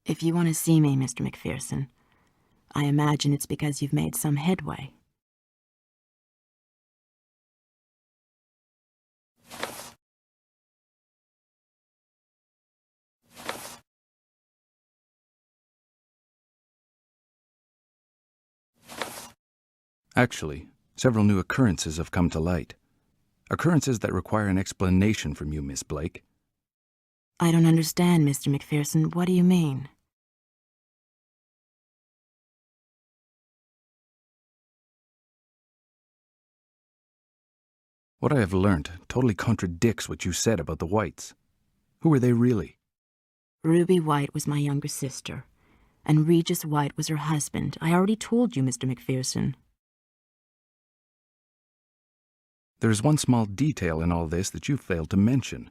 If you want to see me, Mr. McPherson, I imagine it's because you've made some headway. Actually, several new occurrences have come to light. Occurrences that require an explanation from you, Miss Blake. I don't understand, Mr. McPherson. What do you mean? What I have learned totally contradicts what you said about the Whites. Who were they really? Ruby White was my younger sister, and Regis White was her husband. I already told you, Mr. McPherson. There is one small detail in all this that you failed to mention.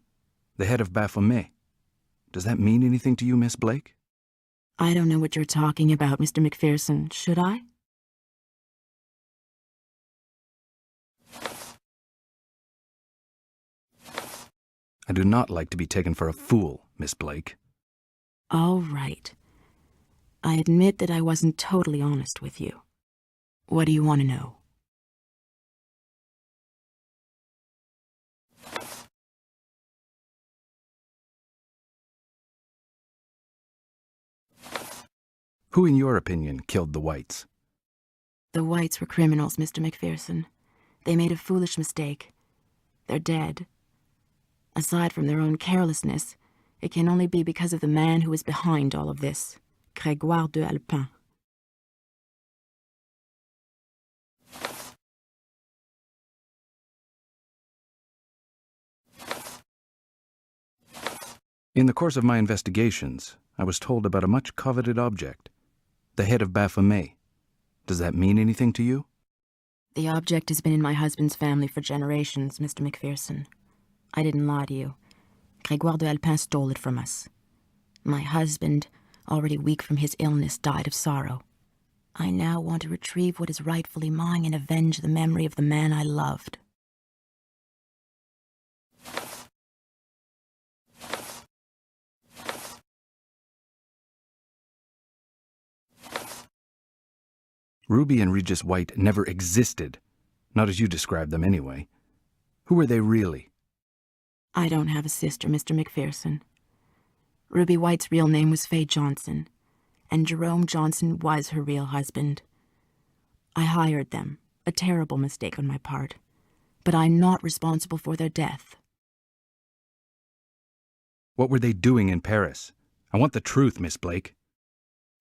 The head of Baphomet. Does that mean anything to you, Miss Blake? I don't know what you're talking about, Mr. McPherson. Should I? I do not like to be taken for a fool, Miss Blake. All right. I admit that I wasn't totally honest with you. What do you want to know? Who, in your opinion, killed the Whites? The Whites were criminals, Mr. McPherson. They made a foolish mistake. They're dead. Aside from their own carelessness, it can only be because of the man who is behind all of this, Grégoire de Alpin. In the course of my investigations, I was told about a much coveted object, the head of Baphomet. Does that mean anything to you? The object has been in my husband's family for generations, Mr. McPherson. I didn't lie to you. Grégoire de Alpin stole it from us. My husband, already weak from his illness, died of sorrow. I now want to retrieve what is rightfully mine and avenge the memory of the man I loved. Ruby and Regis White never existed. Not as you described them, anyway. Who were they really? I don't have a sister, Mr. McPherson. Ruby White's real name was Faye Johnson, and Jerome Johnson was her real husband. I hired them, a terrible mistake on my part, but I'm not responsible for their death. What were they doing in Paris? I want the truth, Miss Blake.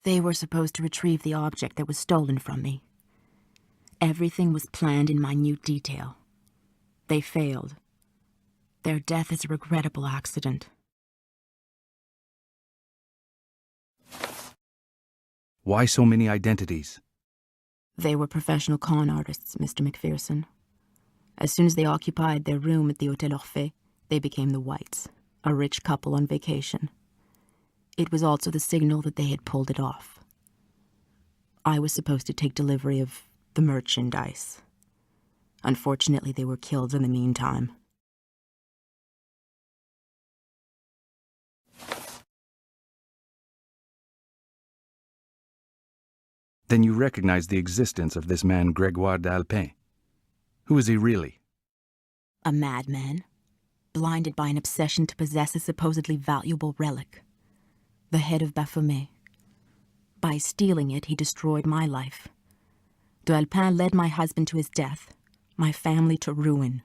They were supposed to retrieve the object that was stolen from me. Everything was planned in minute detail. They failed. Their death is a regrettable accident. Why so many identities? They were professional con artists, Mr. McPherson. As soon as they occupied their room at the Hôtel Orphée, they became the Whites, a rich couple on vacation. It was also the signal that they had pulled it off. I was supposed to take delivery of the merchandise. Unfortunately, they were killed in the meantime. Then you recognize the existence of this man Grégoire d'Alpin. Who is he really? A madman, blinded by an obsession to possess a supposedly valuable relic. The head of Baphomet. By stealing it, he destroyed my life. D'Alpin led my husband to his death, my family to ruin.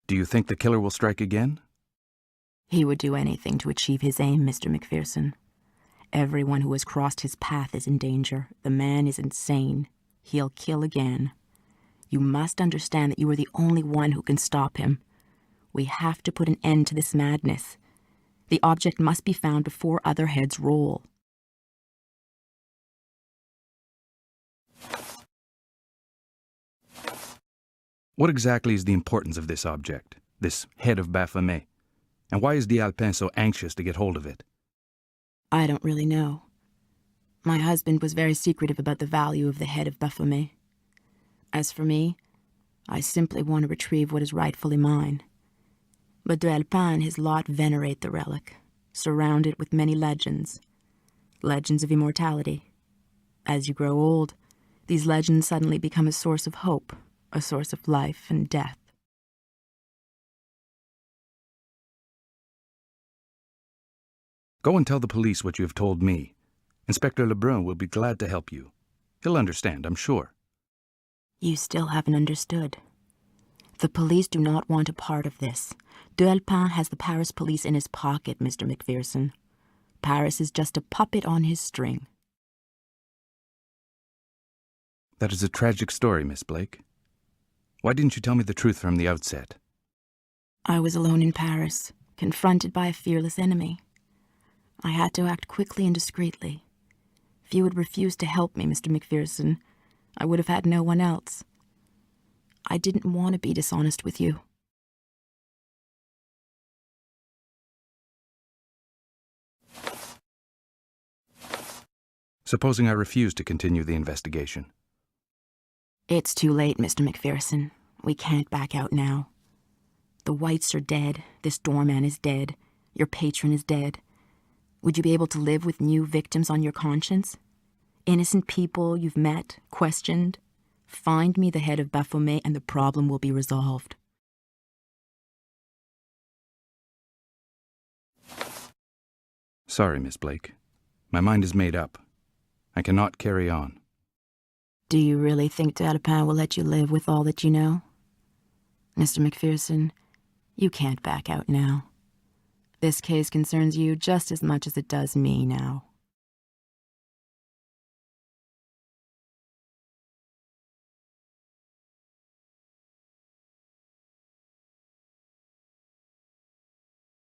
Do you think the killer will strike again? He would do anything to achieve his aim, Mr. McPherson. Everyone who has crossed his path is in danger. The man is insane. He'll kill again. You must understand that you are the only one who can stop him. We have to put an end to this madness. The object must be found before other heads roll. What exactly is the importance of this object, this head of Baphomet? And why is d'Alpin so anxious to get hold of it? I don't really know. My husband was very secretive about the value of the head of Baphomet. As for me, I simply want to retrieve what is rightfully mine. But de Alpin and his lot venerate the relic, surround it with many legends. Legends of immortality. As you grow old, these legends suddenly become a source of hope, a source of life and death. Go and tell the police what you have told me. Inspector Lebrun will be glad to help you. He'll understand, I'm sure. You still haven't understood. The police do not want a part of this. De Alpin has the Paris police in his pocket, Mr. McPherson. Paris is just a puppet on his string. That is a tragic story, Miss Blake. Why didn't you tell me the truth from the outset? I was alone in Paris, confronted by a fearless enemy. I had to act quickly and discreetly. If you had refused to help me, Mr. McPherson, I would have had no one else. I didn't want to be dishonest with you. Supposing I refuse to continue the investigation? It's too late, Mr. McPherson. We can't back out now. The Whites are dead. This doorman is dead. Your patron is dead. Would you be able to live with new victims on your conscience? Innocent people you've met, questioned? Find me the head of Baphomet and the problem will be resolved. Sorry, Miss Blake. My mind is made up. I cannot carry on. Do you really think de Alpin will let you live with all that you know? Mr. McPherson, you can't back out now. This case concerns you just as much as it does me now.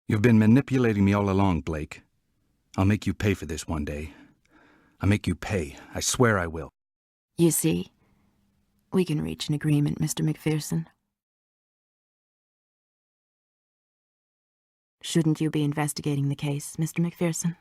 You've been manipulating me all along, Blake. I'll make you pay for this one day. I'll make you pay. I swear I will. You see, we can reach an agreement, Mr. McPherson. Shouldn't you be investigating the case, Mr. McPherson?